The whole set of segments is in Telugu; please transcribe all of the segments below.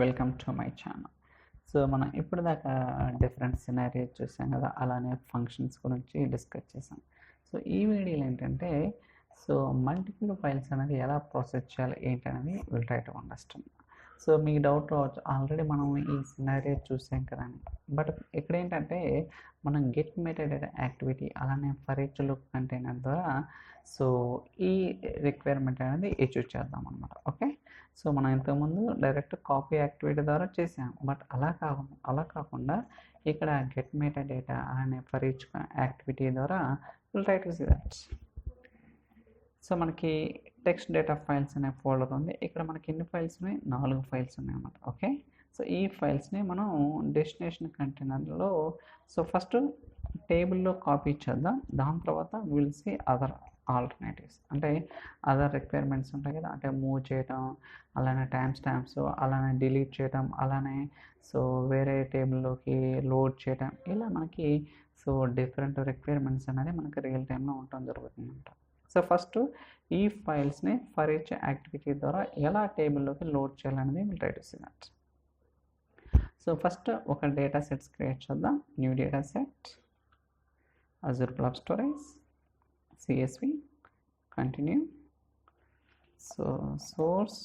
Welcome to my channel. So మనం ఇప్పటిదాకా డిఫరెంట్ సినారియోస్ చూసాం కదా, అలానే ఫంక్షన్స్ గురించి డిస్కస్ చేసాం. సో ఈ వీడియోలో ఏంటంటే మల్టిపుల్ ఫైల్స్ అనేది ఎలా ప్రాసెస్ చేయాలి ఏంటనేది will try to understand. So మీకు డౌట్ రావచ్చు, ఆల్రెడీ మనం ఈ సినారియో చూసాం కదా అని. బట్ ఇక్కడ ఏంటంటే మనం గెట్ మెటాడేటా యాక్టివిటీ అలానే ఫర్ ఈచ్ లూప్ కంటైనర్ ద్వారా ఈ రిక్వైర్మెంట్ అనేది ఎచ్యూజ్ చేద్దాం అనమాట. ఓకే, సో మనం ఇంతకుముందు డైరెక్ట్ కాపీ యాక్టివిటీ ద్వారా చేసాం. బట్ అలా కాకుండా ఇక్కడ గెట్ మెటాడేటా అలానే ఫర్ ఈచ్ యాక్టివిటీ ద్వారా will try to see that. So మనకి టెక్స్ట్ డేటా ఫైల్స్ అనే ఫోల్డర్ ఉంది. ఇక్కడ మనకి ఎన్ని ఫైల్స్ ఉన్నాయి? 4 ఫైల్స్ ఉన్నాయి అన్నమాట. ఓకే, సో ఈ ఫైల్స్ని మనం డెస్టినేషన్ కంటైనర్లో ఫస్ట్ టేబుల్లో కాపీ చేద్దాం. దాని తర్వాత విల్ సీ అదర్ ఆల్టర్నేటివ్స్, అంటే అదర్ రిక్వైర్మెంట్స్ ఉంటాయి కదా, అంటే మూవ్ చేయటం, అలానే టైమ్ స్టాంప్స్, అలానే డిలీట్ చేయటం, అలానే వేరే టేబుల్లోకి లోడ్ చేయటం, ఇలా మనకి డిఫరెంట్ రిక్వైర్మెంట్స్ అనేది మనకి రియల్ టైంలో ఉండటం జరుగుతుందంట. సో ఫస్ట్ ఈ ఫైల్స్ని ఫర్ ఈచ్ యాక్టివిటీ ద్వారా ఎలా టేబుల్లోకి లోడ్ చేయాలనేది will try to see that. So first ఒక డేటా సెట్స్ క్రియేట్ చేద్దాం. New data set, Azure blob storage, CSV, continue. Source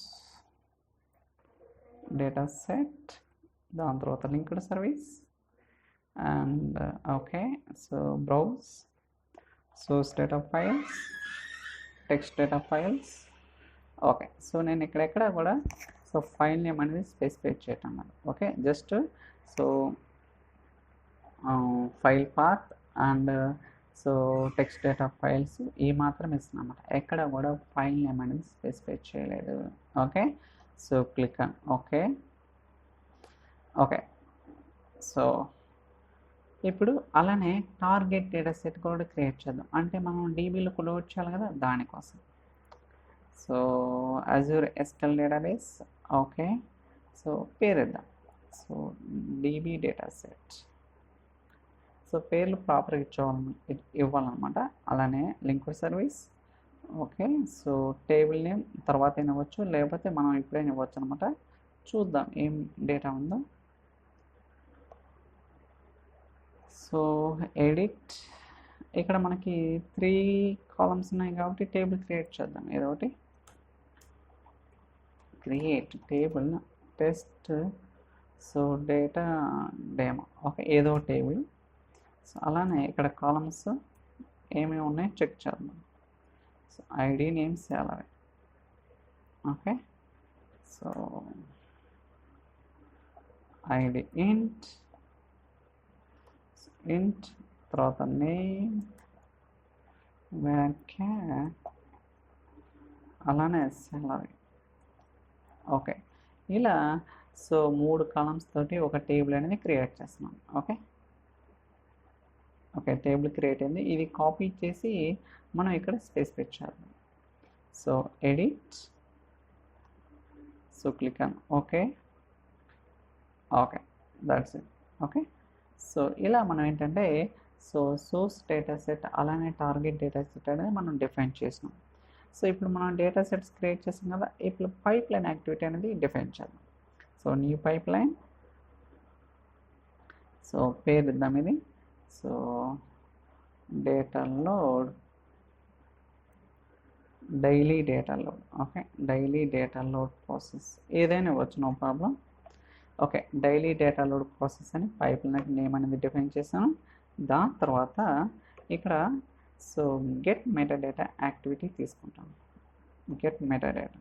data set, దాని తర్వాత linked service and okay, browse source data files, text data files. Okay, నేను ఎక్కడ కూడా ఫైల్ నేమ్ అనేది స్పెసిఫై చేయటం అన్నమాట. Okay, just file path and text data files ఈ మాత్రం ఇస్తున్నాం అన్నమాట. ఎక్కడ కూడా ఫైల్ నేమ్ అనేది స్పెసిఫై చేయలేదు. Okay, click on okay. ఇప్పుడు అలానే టార్గెట్ డేటా సెట్ కూడా క్రియేట్ చేద్దాం. అంటే మనం డీబీలోకి లోడ్ చేయాలి కదా, దానికోసం. Azure SQL database. ఓకే, పేరు ఇద్దాం. DB data set. పేర్లు ప్రాపర్గా ఇవ్వాలన్నమాట. అలానే linked service. Okay, table name తర్వాత ఇవ్వచ్చు, లేకపోతే మనం ఇప్పుడే ఇవ్వచ్చు అనమాట. చూద్దాం ఏం డేటా ఉందో. ఎడిట్, ఇక్కడ మనకి 3 కాలమ్స్ ఉన్నాయి కాబట్టి టేబుల్ క్రియేట్ చేద్దాం. ఏదో ఒకటి create table test data demo. Okay, ఏదో టేబుల్. అలానే ఇక్కడ కాలమ్స్ ఏమేమి ఉన్నాయో చెక్ చేద్దాం. ID, name, salary. Okay, ID int తర్వాత నేమ్ అలానే సాలరీ. ఓకే, ఇలా 3 కాలమ్స్ తోటి ఒక టేబుల్ అనేది క్రియేట్ చేస్తున్నాం. ఓకే, టేబుల్ క్రియేట్ అయింది. ఇది కాపీ చేసి మనం ఇక్కడ స్పెసిఫై చేద్దాం. Edit, click on okay. That's it. Okay, ఇలా మనం ఏంటంటే సోర్స్ డేటా సెట్ అలానే టార్గెట్ డేటా సెట్ అనేది మనం డిఫైన్ చేసినాం. ఇప్పుడు మనం డేటా సెట్స్ క్రియేట్ చేసాం కదా, ఇప్పుడు పైప్ లైన్ యాక్టివిటీ అనేది డిఫైన్ చేద్దాం. New pipeline. పేరు ఇద్దాం ఇది. Data load, daily data load. Okay, daily data load process ఏదైనా ఇవ్వచ్చు, no problem. Okay, daily data load process అని పైప్ లైన్ నేమ్ అనేది డిఫైన్ చేశాను. దాని తర్వాత ఇక్కడ గెట్ మెటాడేటా యాక్టివిటీ తీసుకుంటాం. Get metadata.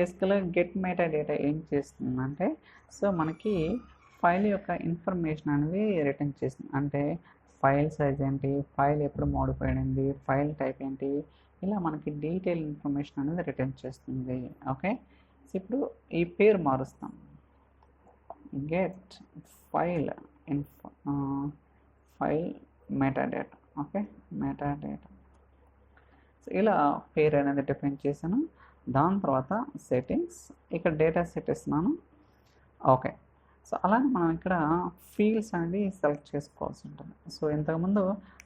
బేసికల్గా గెట్ మెటాడేటా ఏం చేస్తుందంటే మనకి ఫైల్ యొక్క ఇన్ఫర్మేషన్ అనేది రిటర్న్ చేస్తుంది. అంటే ఫైల్ సైజ్ ఏంటి, ఫైల్ ఎప్పుడు మోడిఫైడ్ అయింది, ఫైల్ టైప్ ఏంటి, ఇలా మనకి డీటెయిల్ ఇన్ఫర్మేషన్ అనేది రిటర్న్ చేస్తుంది. ఓకే, ఇప్పుడు ఈ పేరు మారుస్తాం. Get file file metadata. Okay, metadata. ఇలా పేరు అనేది డిఫైన్ చేశాను. దాని తర్వాత సెట్టింగ్స్, ఇక్కడ డేటా సెట్ ఇస్తున్నాను. ఓకే, అలానే మనం ఇక్కడ ఫీల్డ్స్ అనేది సెలెక్ట్ చేసుకోవాల్సి ఉంటుంది. ఇంతకుముందు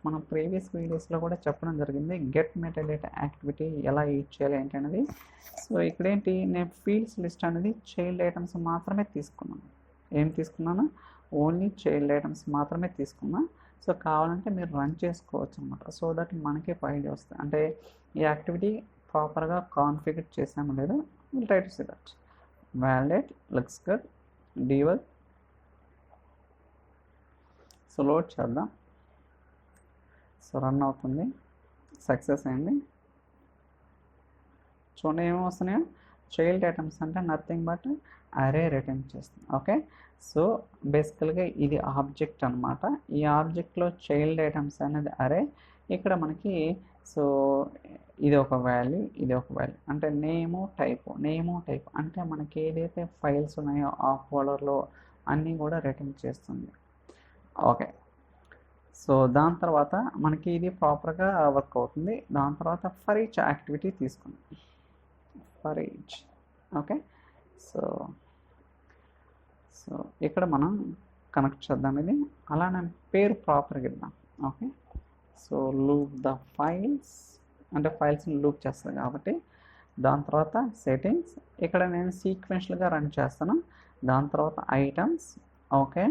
మనం ప్రీవియస్ వీడియోస్లో కూడా చెప్పడం జరిగింది గెట్ మెటాడేటా యాక్టివిటీ ఎలా యూజ్ చేయాలి ఏంటి అనేది. సో ఇక్కడ ఏంటి, నేను ఫీల్డ్స్ లిస్ట్ అనేది చైల్డ్ ఐటమ్స్ మాత్రమే తీసుకున్నాను. ఏం తీసుకున్నాను, ఓన్లీ చైల్డ్ ఐటమ్స్ మాత్రమే తీసుకున్నా. సో కావాలంటే మీరు రన్ చేసుకోవచ్చు అనమాట. సో దట్ మనకి ఫైల్ వస్తుంది, అంటే ఈ యాక్టివిటీ ప్రాపర్గా కాన్ఫిగర్ చేసాము లేదా. Will try to see that. Validate, looks good, debug. So load చేద్దాం. సో రన్ అవుతుంది, సక్సెస్ అయింది. చూడండి ఏమేమి వస్తున్నాయో. చైల్డ్ ఐటమ్స్ అంటే నథింగ్ బట్ అరే రిటర్న్ చేస్తుంది. ఓకే, సో బేసికల్గా ఇది ఆబ్జెక్ట్ అనమాట. ఈ ఆబ్జెక్ట్లో చైల్డ్ ఐటమ్స్ అనేది అరే. ఇక్కడ మనకి సో ఇది ఒక వాల్యూ, ఇది ఒక వాల్యూ, అంటే నేము టైపు అంటే మనకి ఏదైతే ఫైల్స్ ఉన్నాయో ఆ ఫోల్డర్లో అన్నీ కూడా రిటర్న్ చేస్తుంది. ఓకే, సో దాని తర్వాత మనకి ఇది ప్రాపర్గా వర్క్ అవుతుంది. దాని తర్వాత ఫర్ ఈచ్ యాక్టివిటీ తీసుకుందాం. For each, okay. So so ఇక్కడ మనం కనెక్ట్ చేద్దాం ఇది. అలానే పేరు ప్రాపర్గా ఇద్దాం. Okay, so loop the files, అంటే ఫైల్స్ని లూప్ చేస్తుంది కాబట్టి. దాని తర్వాత సెట్టింగ్స్, ఇక్కడ నేను సీక్వెన్షియల్గా రన్ చేస్తాను. దాని తర్వాత ఐటమ్స్. ఓకే,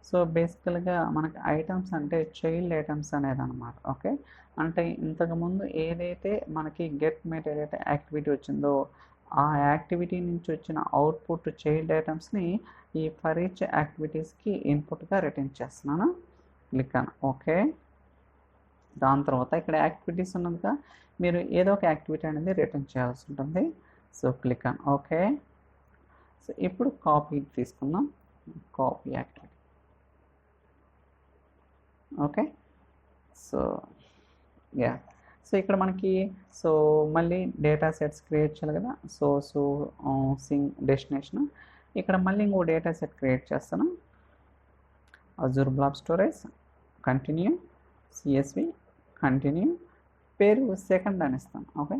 సో బేసికల్గా మనకి ఐటమ్స్ అంటే చైల్డ్ ఐటమ్స్ అనేది అనమాట. ఓకే, అంటే ఇంతకుముందు ఏదైతే మనకి గెట్ మెటాడేటా యాక్టివిటీ వచ్చిందో ఆ యాక్టివిటీ నుంచి వచ్చిన అవుట్పుట్ చైల్డ్ ఐటమ్స్ని ఈ ఫర్ ఈచ్ యాక్టివిటీస్కి ఇన్పుట్గా రిటర్న్ చేస్తున్నాను. క్లిక్ అని ఓకే. దాని తర్వాత ఇక్కడ యాక్టివిటీస్ ఉన్నదిగా, మీరు ఏదో ఒక యాక్టివిటీ అనేది రిటర్న్ చేయాల్సి ఉంటుంది. సో క్లిక్ అని ఓకే. సో ఇప్పుడు కాపీ తీసుకుందాం, copy activity. Okay, so yeah, so ఇక్కడ మనకి సో మళ్ళీ డేటా సెట్స్ క్రియేట్ చేయాలి కదా. సో సింగ్ డెస్టినేషన్, ఇక్కడ మళ్ళీ ఇంకో డేటా సెట్ క్రియేట్ చేస్తాను. Azure blob storage, continue, CSV, continue, పేరు సెకండ్ అని ఇస్తాను. Okay,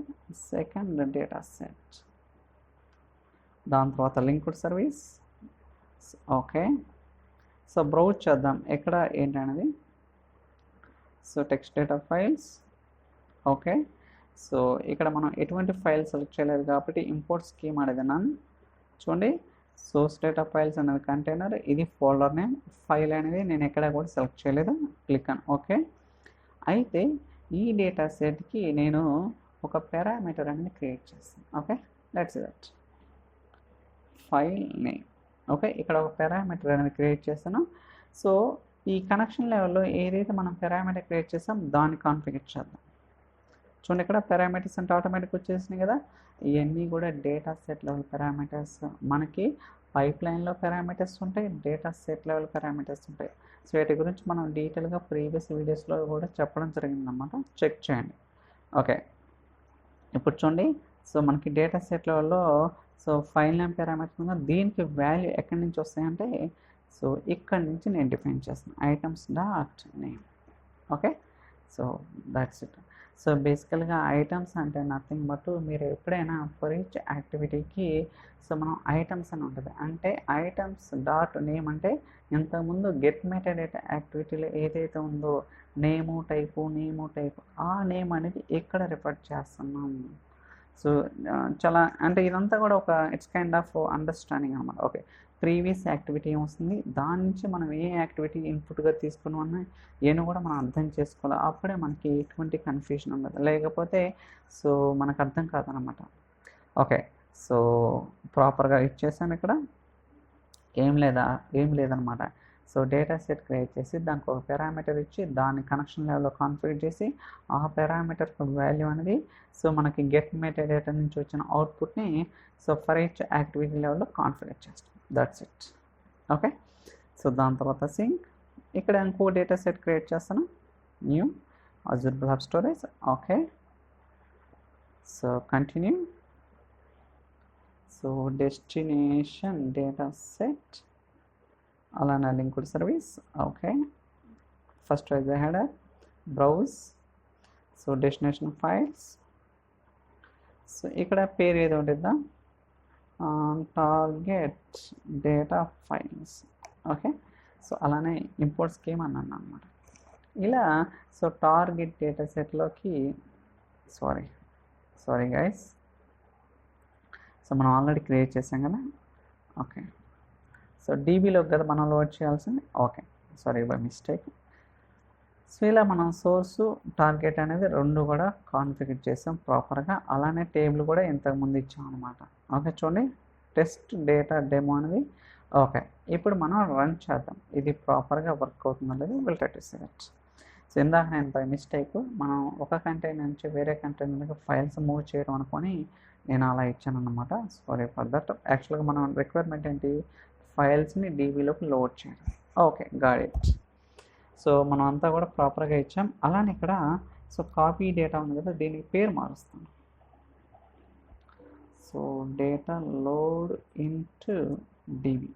second data set. దాని తర్వాత linked service. Okay, so browse చేద్దాం ఎక్కడ ఏంటనేది. So text data files. Okay, so ఇక్కడ మనం ఎటువంటి ఫైల్ సెలెక్ట్ చేయలేదు కాబట్టి ఇంపోర్ట్ స్కీమ్ అనేది నన్ను. చూడండి, సోర్స్ డేటా ఫైల్స్ అనేది కంటైనర్, ఇది ఫోల్డర్ నేమ్, ఫైల్ అనేది నేను ఎక్కడ కూడా సెలెక్ట్ చేయలేదు. క్లిక్ అని ఓకే. అయితే ఈ డేటా సెట్కి నేను ఒక పారామీటర్ అనేది క్రియేట్ చేస్తాను. Okay, let's that file name. Okay, ఇక్కడ ఒక పారామీటర్ అనేది క్రియేట్ చేస్తాను. సో ఈ కనెక్షన్ లెవెల్లో ఏదైతే మనం పారామీటర్ క్రియేట్ చేస్తాం దాన్ని కాన్ఫిగర్ చేద్దాం. చూడండి, ఇక్కడ పారామీటర్స్ అంటే ఆటోమేటిక్ వచ్చేసినాయి కదా. ఇవన్నీ కూడా డేటా సెట్ లెవెల్ పారామీటర్స్. మనకి పైప్ లైన్లో పారామీటర్స్ ఉంటాయి, డేటా సెట్ లెవెల్ పారామీటర్స్ ఉంటాయి. సో వీటి గురించి మనం డీటెయిల్గా ప్రీవియస్ వీడియోస్లో కూడా చెప్పడం జరిగిందన్నమాట, చెక్ చేయండి. ఓకే, ఇప్పుడు చూడండి, సో మనకి డేటా సెట్ లెవెల్లో సో ఫైల్ నేమ్ పారామీటర్ ఉందా, దీనికి వాల్యూ ఎక్కడి నుంచి వస్తాయంటే సో ఇక్కడ నుంచి నేను డిఫైన్ చేస్తాను, items dot name. Okay, so that's it. So బేసికల్గా ఐటమ్స్ అంటే నథింగ్ బట్ మీరు ఎప్పుడైనా ఫర్ ఈచ్ యాక్టివిటీకి సో మనం ఐటమ్స్ అని ఉంటుంది, అంటే ఐటమ్స్ డాట్ నేమ్ అంటే ఇంతకుముందు గెట్ మెటాడేటా యాక్టివిటీలో ఏదైతే ఉందో నేము టైపు ఆ నేమ్ అనేది ఇక్కడ రిఫర్ చేస్తున్నాం. సో చాలా అంటే ఇదంతా కూడా ఒక ఇట్స్ కైండ్ ఆఫ్ అండర్స్టాండింగ్ అనమాట. ఓకే, ప్రీవియస్ యాక్టివిటీ ఏమొస్తుంది, దాని నుంచి మనం ఏ యాక్టివిటీ ఇన్పుట్గా తీసుకున్నామని ఏను కూడా మనం అర్థం చేసుకోవాలి. అప్పుడే మనకి ఎటువంటి కన్ఫ్యూజన్ ఉండదు, లేకపోతే సో మనకు అర్థం కాదనమాట. ఓకే, సో ప్రాపర్గా ఇచ్చేసాం, ఇక్కడ ఏం లేదనమాట. సో డేటా సెట్ క్రియేట్ చేసి దానికి ఒక పారామీటర్ ఇచ్చి దాన్ని కనెక్షన్ లెవెల్లో కాన్ఫిగర్ చేసి ఆ పారామీటర్ వాల్యూ అనేది సో మనకి గెట్ మెటాడేటా నుంచి వచ్చిన అవుట్పుట్ని సో ఫర్ ఈచ్ యాక్టివిటీ లెవెల్లో కాన్ఫిగర్ చేస్తాం. That's it. ఓకే, సో దాని తర్వాత సింక్, ఇక్కడ ఇంకో డేటా సెట్ క్రియేట్ చేస్తాను, new Azure blob storage. Okay, so continue, so destination data set, అలానే linked service. Okay, first as a header, browse, so destination files. So ఇక్కడ పేరు ఏదో ఉంటుందా, target data files. Okay, so అలానే ఇంపోర్ట్ స్కీమ్ అన్నాను అనమాట. ఇలా సో టార్గెట్ డేటా సెట్లోకి సారీ గైస్, సో మనం ఆల్రెడీ క్రియేట్ చేసాం కదా. ఓకే, సో డీబీలోకి కదా మనం లోడ్ చేయాల్సింది. Okay, sorry by mistake. So ఇలా మనం సోర్సు టార్గెట్ అనేది రెండు కూడా కాన్ఫిగర్ చేసాం ప్రాపర్గా. అలానే టేబుల్ కూడా ఇంతకుముందు ఇచ్చాం అనమాట. ఓకే, చూడండి టెస్ట్ డేటా డెమో అనేది. ఓకే, ఇప్పుడు మనం రన్ చేద్దాం, ఇది ప్రాపర్గా వర్క్ అవుతుందో లేదు. Will try to see that. So ఇందాక నేను బై మిస్టేక్ మనం ఒక కంటైనర్ నుంచి వేరే కంటైనర్కి ఫైల్స్ మూవ్ చేయడం అనుకొని నేను అలా ఇచ్చాను అనమాట. Sorry for that. యాక్చువల్గా మనం రిక్వైర్మెంట్ ఏంటి, ఫైల్స్ని డీబీలోకి లోడ్ చేయడం. Okay, got it. సో మనం అంతా కూడా ప్రాపర్గా ఇచ్చాం. అలానే ఇక్కడ సో కాపీ డేటా ఉంది కదా, దీనికి పేరు మారుస్తాం. So data load into DB,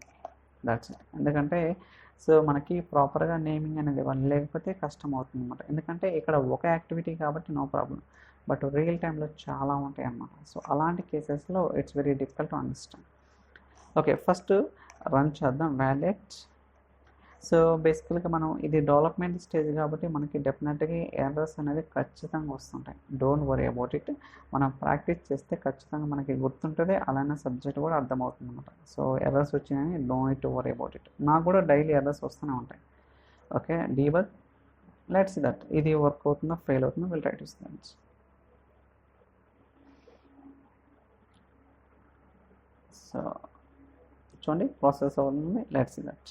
that's it. ఎందుకంటే సో మనకి ప్రాపర్గా నేమింగ్ అనేది ఇవ్వాలి, లేకపోతే కష్టం అవుతుంది అనమాట. ఎందుకంటే ఇక్కడ ఒక యాక్టివిటీ కాబట్టి నో ప్రాబ్లం, బట్ రియల్ టైంలో చాలా ఉంటాయి అన్నమాట. సో అలాంటి కేసెస్లో it's very difficult to understand. Okay, first run చేద్దాం వ్యాలెట్. సో బేసికల్గా మనం ఇది డెవలప్మెంట్ స్టేజ్ కాబట్టి మనకి డెఫినెట్గా ఎర్రర్స్ అనేది ఖచ్చితంగా వస్తుంటాయి. Don't worry about it. మనం ప్రాక్టీస్ చేస్తే ఖచ్చితంగా మనకి గుర్తుంటుంది, అలానే సబ్జెక్ట్ కూడా అర్థమవుతుంది అనమాట. సో ఎర్రర్స్ వచ్చినాయని డోంట్ వరీ అబౌట్ ఇట్. నాకు కూడా డైలీ ఎర్రర్స్ వస్తూనే ఉంటాయి. Okay, debug, let's see that ఇది వర్క్ అవుతుందో ఫెయిల్ అవుతుందో. Will try to see that. So చూడండి ప్రాసెస్ అవుతుంది. Let's see that.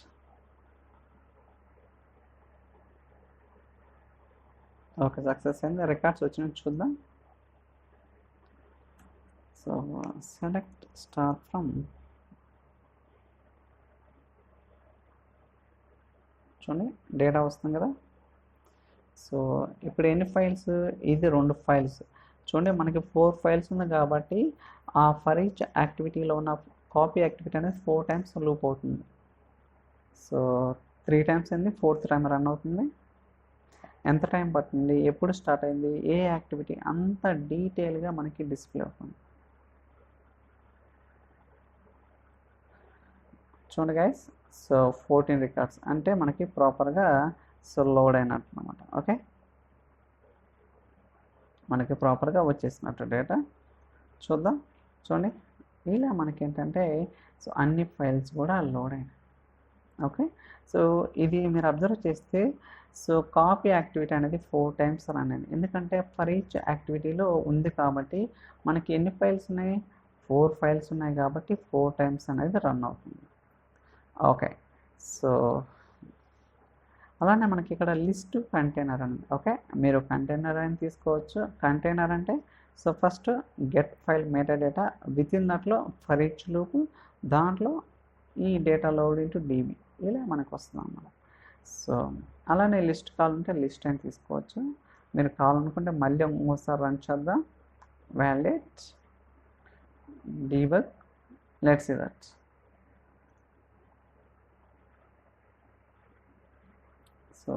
Okay, success అయింది. రికార్డ్స్ వచ్చినట్టు చూద్దాం. సో సెలెక్ట్ స్టార్ ఫ్రమ్, చూడండి డేటా వస్తుంది కదా. సో ఇప్పుడు ఎన్ని ఫైల్స్, ఇది 2 ఫైల్స్. చూడండి మనకి 4 ఫైల్స్ ఉంది కాబట్టి ఆ ఫర్ ఈచ్ యాక్టివిటీలో ఉన్న కాపీ యాక్టివిటీ అనేది 4 టైమ్స్ లూప్ అవుతుంది. సో 3 టైమ్స్ అయింది, 4th టైం రన్ అవుతుంది. ఎంత టైం పడుతుంది, ఎప్పుడు స్టార్ట్ అయింది, ఏ యాక్టివిటీ, అంత డీటెయిల్గా మనకి డిస్ప్లే అవుతుంది. చూడండి గైస్, సో 14 రికార్డ్స్ అంటే మనకి ప్రాపర్గా సో లోడ్ అయినట్టు అనమాట. ఓకే, మనకి ప్రాపర్గా వచ్చేసినట్టు డేటా. చూద్దాం, చూడండి ఇలా మనకి ఏంటంటే సో అన్ని ఫైల్స్ కూడా లోడ్ అయినాయి. ఓకే, సో ఇది మీరు అబ్జర్వ్ చేస్తే సో కాపీ యాక్టివిటీ అనేది 4 టైమ్స్ రన్ అయింది. ఎందుకంటే ఫర్ ఈచ్ యాక్టివిటీలో ఉంది కాబట్టి మనకి ఎన్ని ఫైల్స్ ఉన్నాయి, 4 ఫైల్స్ ఉన్నాయి కాబట్టి 4 టైమ్స్ అనేది రన్ అవుతుంది. ఓకే, సో అలానే మనకి ఇక్కడ లిస్ట్ కంటైనర్ అని. ఓకే, మీరు కంటైనర్ అని తీసుకోవచ్చు. కంటైనర్ అంటే so first get file meta data, with in దాంట్లో ఫర్ ఈచ్ లూప్, దాంట్లో ఈ డేటా లోడ్ ఇంటూ డీబీ, ఇలా మనకు వస్తుంది అన్నమాట. సో అలానే లిస్ట్ కావాలంటే లిస్ట్ అని తీసుకోవచ్చు. మీరు కావాలనుకుంటే మళ్ళీ ఇంకోసారి రన్ చేద్దాం. Validate debug, let's see that. So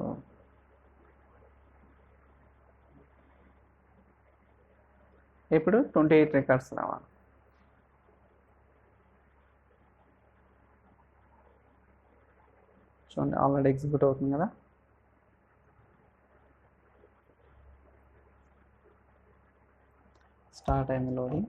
ఇప్పుడు 28 రికార్డ్స్ రావాలి. చూడండి ఆల్రెడీ ఎగ్జిక్యూట్ అవుతుంది కదా. స్టార్ట్ అయింది లోడింగ్.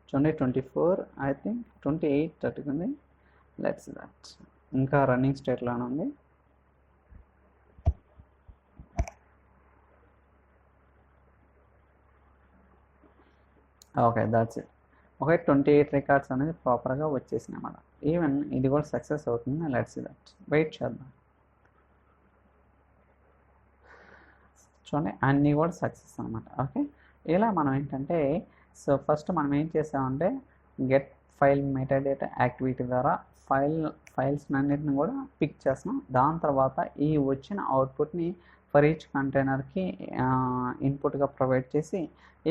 చూడండి 24, ఐ థింక్ 28 తట్టుకుంది. Let's that. ఇంకా రన్నింగ్ స్టేట్లోనే ఉంది. Okay, that's it. Okay, 28 records అనేది ప్రాపర్గా వచ్చేసినాయి అన్నమాట. ఈవెన్ ఇది కూడా సక్సెస్ అవుతుంది. Let's see that. వెయిట్ చేద్దాం. చూడండి అన్నీ కూడా సక్సెస్ అనమాట. ఓకే, ఇలా మనం ఏంటంటే సో ఫస్ట్ మనం ఏం చేసామంటే get file meta data activity ద్వారా ఫైల్స్ అన్నిటిని కూడా పిక్ చేస్తున్నాం. దాని తర్వాత ఈ వచ్చిన అవుట్పుట్ని ఫర్ ఈచ్ కంటైనర్కి ఇన్పుట్గా ప్రొవైడ్ చేసి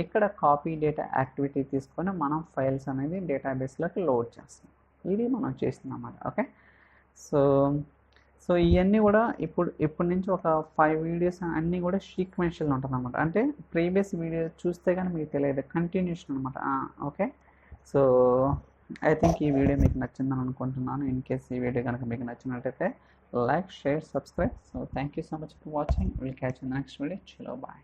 ఇక్కడ కాపీ డేటా యాక్టివిటీ తీసుకొని మనం ఫైల్స్ అనేది డేటాబేస్లోకి లోడ్ చేస్తాం. ఇది మనం చేస్తున్నాం అన్నమాట. ఓకే, సో సో ఇవన్నీ కూడా ఇప్పటి నుంచి ఒక 5 వీడియోస్ అన్నీ కూడా సీక్వెన్షియల్ ఉంటుంది అనమాట. అంటే ప్రీవియస్ వీడియో చూస్తే కానీ మీకు తెలియదు, కంటిన్యూషన్ అనమాట. ఓకే, సో ఐ థింక్ ఈ వీడియో మీకు నచ్చిందని అనుకుంటున్నాను. ఇన్ కేస్ ఈ వీడియో కనుక మీకు నచ్చినట్టయితే like, share, subscribe. So thank you so much for watching. Will catch in next video. చలో బాయ్.